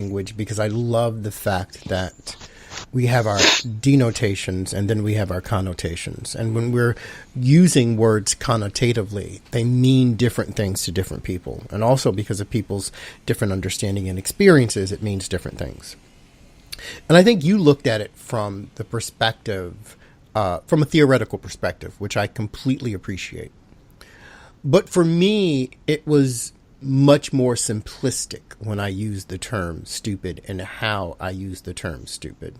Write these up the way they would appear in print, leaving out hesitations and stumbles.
language because I love the fact that we have our denotations and then we have our connotations. And when we're using words connotatively, they mean different things to different people. And also because of people's different understanding and experiences, it means different things. And I think you looked at it from the perspective, from a theoretical perspective, which I completely appreciate. But for me, it was much more simplistic when I used the term stupid and how I used the term stupid.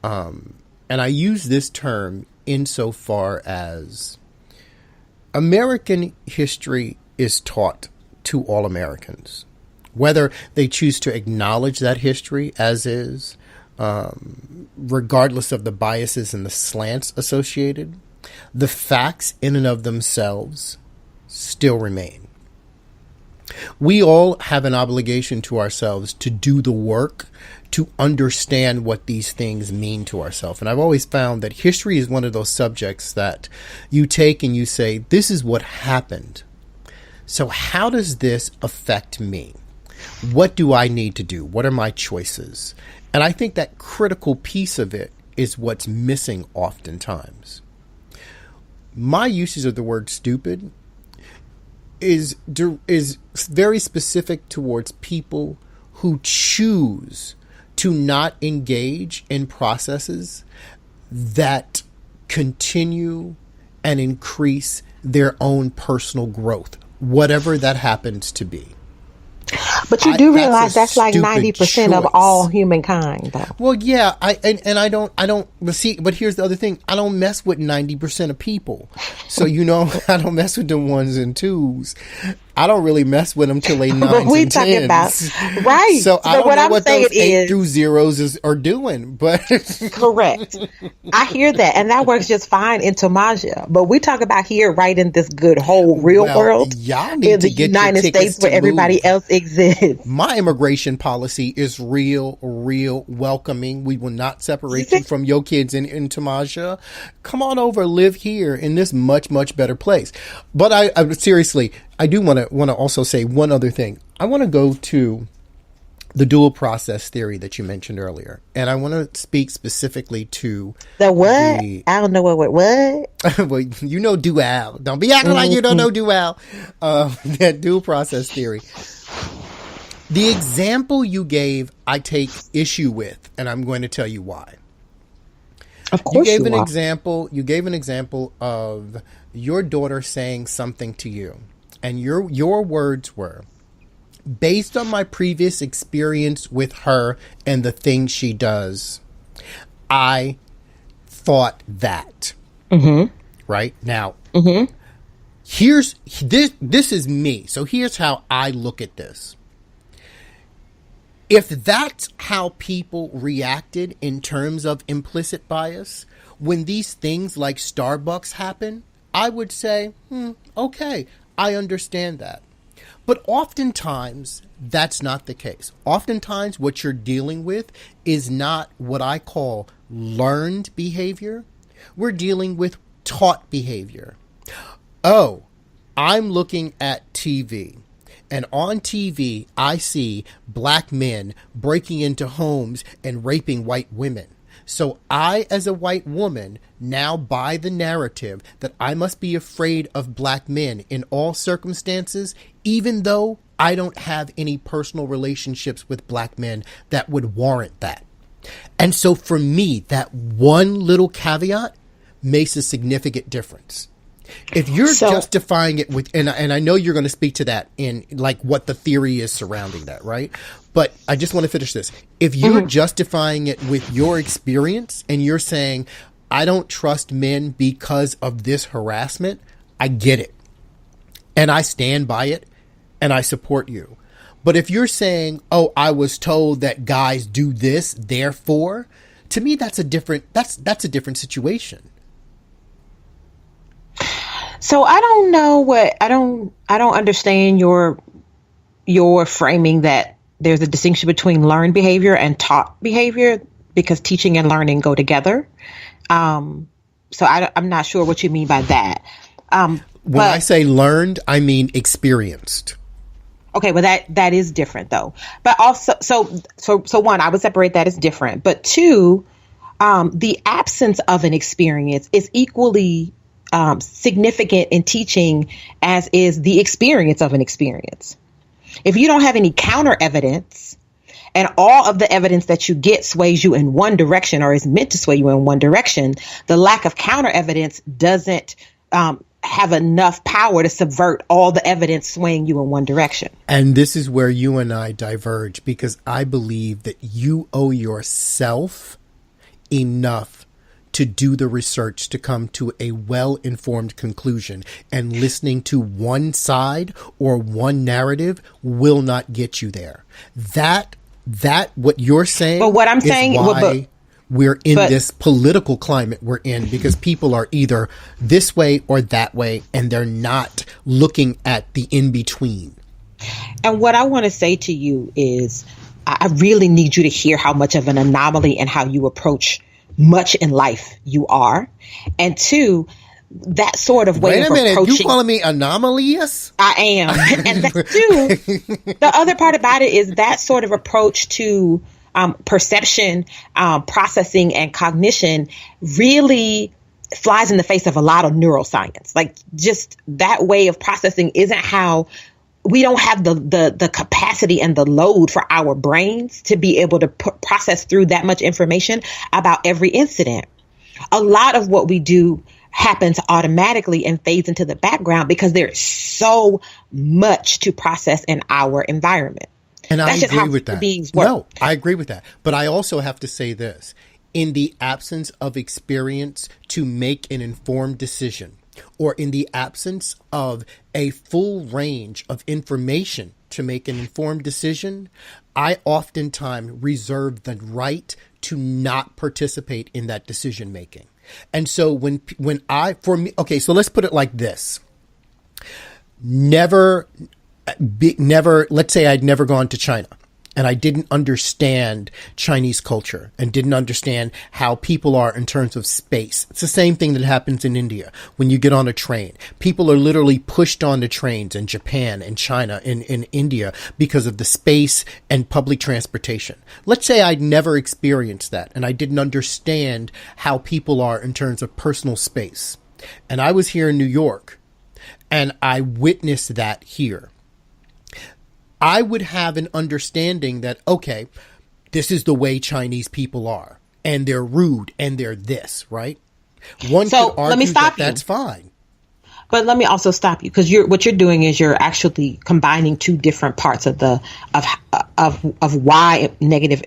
And I use this term insofar as American history is taught to all Americans, whether they choose to acknowledge that history as is, regardless of the biases and the slants associated, the facts in and of themselves still remain. We all have an obligation to ourselves to do the work to understand what these things mean to ourselves. And I've always found that history is one of those subjects that you take and you say, this is what happened. So how does this affect me? What do I need to do? What are my choices? And I think that critical piece of it is what's missing oftentimes. My usage of the word stupid is very specific towards people who choose to not engage in processes that continue and increase their own personal growth, whatever that happens to be. But you do realize that's like 90% of all humankind, though. Well, yeah, I don't see, but here's the other thing. I don't mess with 90% of people. So, I don't mess with the ones and twos. I don't really mess with them till they nines but we and talking tens. About, right. So I don't what know I'm what saying those 8 is, through zeros are doing, but. Correct. I hear that. And that works just fine in Tomaja. But we talk about here, right in this good whole real world. Y'all need in to the get United your tickets States where everybody move. else exists. My immigration policy is real welcoming. We will not separate you from your kids in Tomaja. Come on over, live here in this much, much better place. But I seriously, I do want to also say one other thing. I want to go to the dual process theory that you mentioned earlier, and I want to speak specifically to the what? I don't know what. Well, dual. Don't be acting like you don't know dual. That dual process theory. The example you gave, I take issue with, and I'm going to tell you why. Of course, you gave an example. You gave an example of your daughter saying something to you, and your words were, based on my previous experience with her and the things she does, I thought that. Mm-hmm. Right now, mm-hmm. Here's this is me. So here's how I look at this. If that's how people reacted in terms of implicit bias, when these things like Starbucks happen, I would say, okay, I understand that. But oftentimes, that's not the case. Oftentimes, what you're dealing with is not what I call learned behavior. We're dealing with taught behavior. Oh, I'm looking at TV. And on TV, I see black men breaking into homes and raping white women. So I, as a white woman, now buy the narrative that I must be afraid of black men in all circumstances, even though I don't have any personal relationships with black men that would warrant that. And so for me, that one little caveat makes a significant difference. If you're justifying it with, and I know you're going to speak to that in like what the theory is surrounding that, right? But I just want to finish this. If you're justifying it with your experience and you're saying, I don't trust men because of this harassment, I get it. And I stand by it and I support you. But if you're saying, oh, I was told that guys do this, therefore, to me, that's a different situation. So I don't know I don't understand your framing that there's a distinction between learned behavior and taught behavior, because teaching and learning go together. So I'm not sure what you mean by that. When I say learned, I mean experienced. Okay, well that is different though. But also, so one, I would separate that as different. But two, the absence of an experience is equally significant in teaching as is the experience of an experience. If you don't have any counter evidence, and all of the evidence that you get sways you in one direction or is meant to sway you in one direction, the lack of counter evidence doesn't have enough power to subvert all the evidence swaying you in one direction. And this is where you and I diverge, because I believe that you owe yourself enough to do the research to come to a well-informed conclusion, and listening to one side or one narrative will not get you there. That what you're saying, but what I'm saying, why we're in this political climate we're in, because people are either this way or that way, and they're not looking at the in-between. And what I want to say to you is, I really need you to hear how much of an anomaly and how you approach much in life you are. And two, that sort of way of approaching. Wait a minute, you calling me anomalous? I am. And that's two. The other part about it is that sort of approach to perception, processing, and cognition really flies in the face of a lot of neuroscience. Like, just that way of processing isn't how. We don't have the capacity and the load for our brains to be able to process through that much information about every incident. A lot of what we do happens automatically and fades into the background because there's so much to process in our environment. And I agree with that. No, I agree with that. But I also have to say this. In the absence of experience to make an informed decision, or in the absence of a full range of information to make an informed decision, I oftentimes reserve the right to not participate in that decision making. And so so let's put it like this. Never, let's say I'd never gone to China, and I didn't understand Chinese culture and didn't understand how people are in terms of space. It's the same thing that happens in India. When you get on a train, people are literally pushed onto trains in Japan and China and in India because of the space and public transportation. Let's say I'd never experienced that and I didn't understand how people are in terms of personal space. And I was here in New York and I witnessed that here. I would have an understanding that, okay, this is the way Chinese people are, and they're rude, and they're this, right? One could argue that that's fine. But let me also stop you, because what you're doing is you're actually combining two different parts of why negative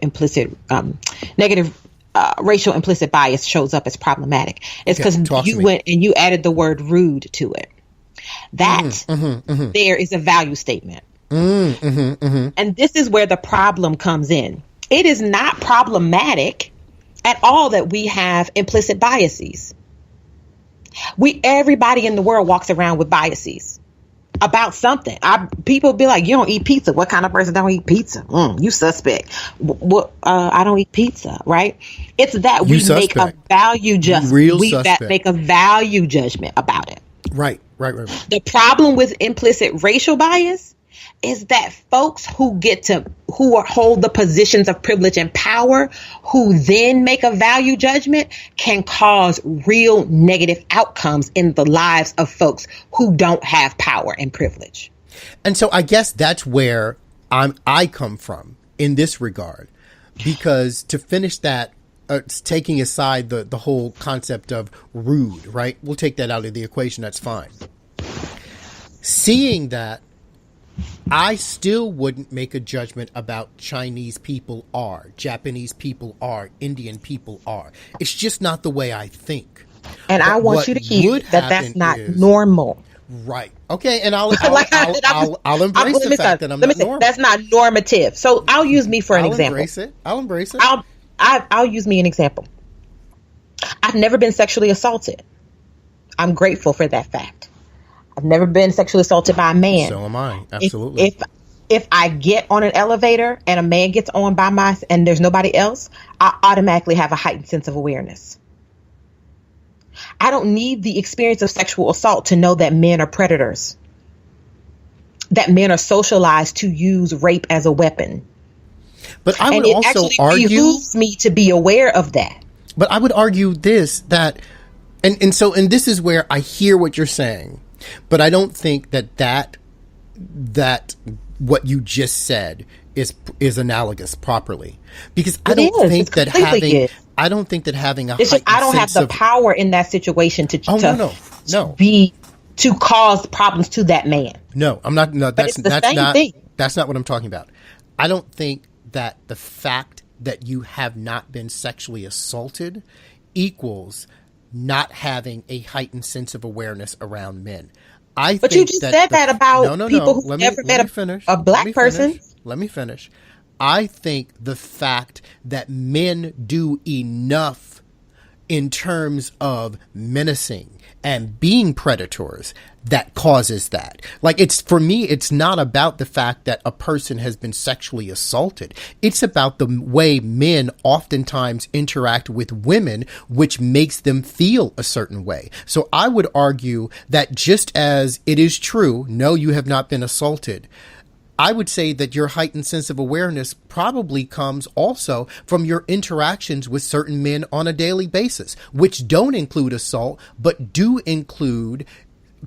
racial implicit bias shows up as problematic. It's because you went and you added the word rude to it. That there is a value statement. And this is where the problem comes in. It is not problematic at all that we have implicit biases. Everybody in the world walks around with biases about something. People be like, you don't eat pizza. What kind of person don't eat pizza? You suspect. I don't eat pizza, right? It's that we make a value make a value judgment about it. Right. The problem with implicit racial bias is that folks who hold the positions of privilege and power, who then make a value judgment, can cause real negative outcomes in the lives of folks who don't have power and privilege. And so I guess that's where I come from in this regard, because to finish that, taking aside the whole concept of rude, right? We'll take that out of the equation. That's fine. Seeing that, I still wouldn't make a judgment about Chinese people are, Japanese people are, Indian people are. It's just not the way I think. And I want you to hear that that's not normal. Right. Okay. And I'll embrace the fact that I'm not normal. That's not normative. So I'll use me for an example. I'll embrace it. I'll use me an example. I've never been sexually assaulted. I'm grateful for that fact. I've never been sexually assaulted by a man. So am I. Absolutely. If I get on an elevator and a man gets on and there's nobody else, I automatically have a heightened sense of awareness. I don't need the experience of sexual assault to know that men are predators. that men are socialized to use rape as a weapon. But I would and it also actually argue, behooves me to be aware of that. but I would argue this, that, and this is where I hear what you're saying, but I don't think that what you just said is analogous properly, because I don't think that having a I don't have the power in that situation to cause problems to that man. No, I'm not. No, that's not. Thing. That's not what I'm talking about. I don't think that the fact that you have not been sexually assaulted equals not having a heightened sense of awareness around men. But you just said that about people who never met a black person. Let me finish. I think the fact that men do enough in terms of menacing and being predators that causes that. Like, for me, it's not about the fact that a person has been sexually assaulted. It's about the way men oftentimes interact with women, which makes them feel a certain way. So I would argue that just as it is true, no, you have not been assaulted, I would say that your heightened sense of awareness probably comes also from your interactions with certain men on a daily basis, which don't include assault, but do include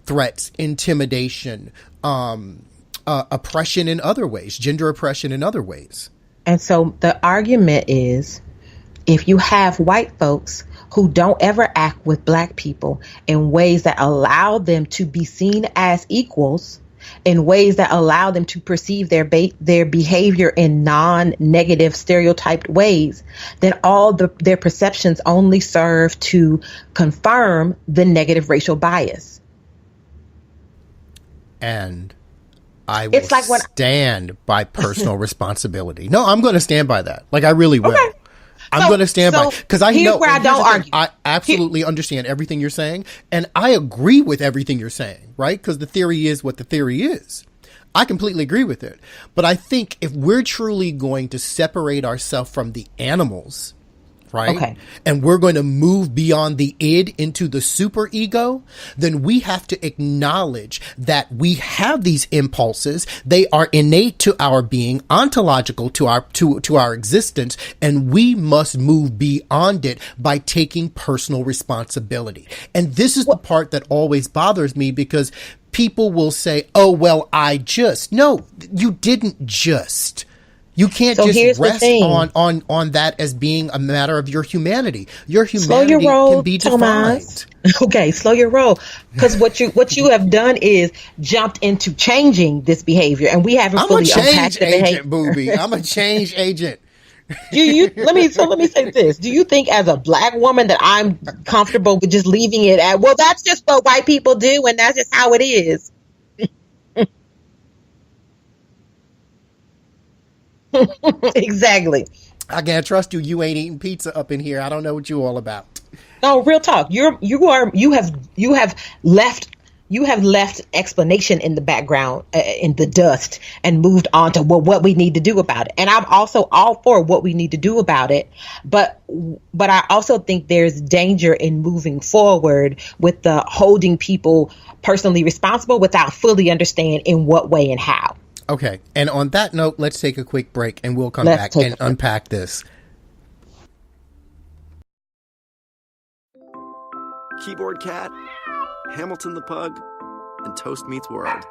threats, intimidation, oppression in other ways, gender oppression in other ways. And so the argument is, if you have white folks who don't ever act with black people in ways that allow them to be seen as equals, in ways that allow them to perceive their behavior in non-negative stereotyped ways, then all their perceptions only serve to confirm the negative racial bias. And I will stand by personal responsibility. No, I'm going to stand by that. Like, I really will. Okay. I'm going to stand by, because I know where I don't argue. I absolutely understand everything you're saying, and I agree with everything you're saying, right? Because the theory is what the theory is. I completely agree with it. But I think if we're truly going to separate ourselves from the animals, right? Okay. And we're going to move beyond the id into the super ego, then we have to acknowledge that we have these impulses. They are innate to our being, ontological to our existence, and we must move beyond it by taking personal responsibility. And this is the part that always bothers me, because people will say, "Oh, well, no, you didn't just." You can't just rest on that as being a matter of your humanity. Your humanity can be defined. Okay, slow your roll. Because what you have done is jumped into changing this behavior, and we haven't fully unpacked the behavior. Booby. I'm a change agent. Let me say this. Do you think as a black woman that I'm comfortable with just leaving it at, well, that's just what white people do, and that's just how it is? Exactly. I can't trust you. You ain't eating pizza up in here. I don't know what you all about. No, real talk. You have left explanation in the background, in the dust, and moved on to what we need to do about it. And I'm also all for what we need to do about it. But I also think there's danger in moving forward with the holding people personally responsible without fully understanding in what way and how. Okay. And on that note, let's take a quick break, and we'll come back and unpack this. Keyboard Cat, Hamilton the Pug, and Toast Meets World.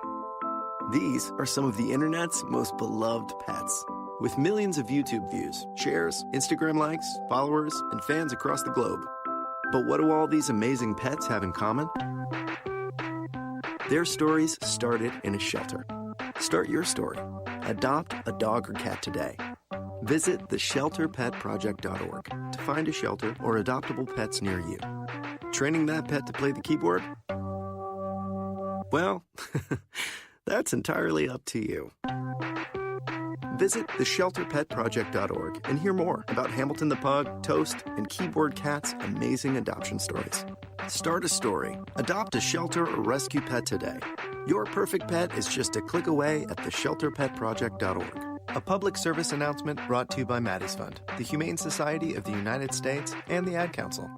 These are some of the internet's most beloved pets. With millions of YouTube views, shares, Instagram likes, followers, and fans across the globe. But what do all these amazing pets have in common? Their stories started in a shelter. Start your story. Adopt a dog or cat today. Visit theshelterpetproject.org to find a shelter or adoptable pets near you. Training that pet to play the keyboard? Well, that's entirely up to you. Visit theshelterpetproject.org and hear more about Hamilton the Pug, Toast, and Keyboard Cat's amazing adoption stories. Start a story. Adopt a shelter or rescue pet today. Your perfect pet is just a click away at theshelterpetproject.org. A public service announcement brought to you by Maddie's Fund, the Humane Society of the United States, and the Ad Council.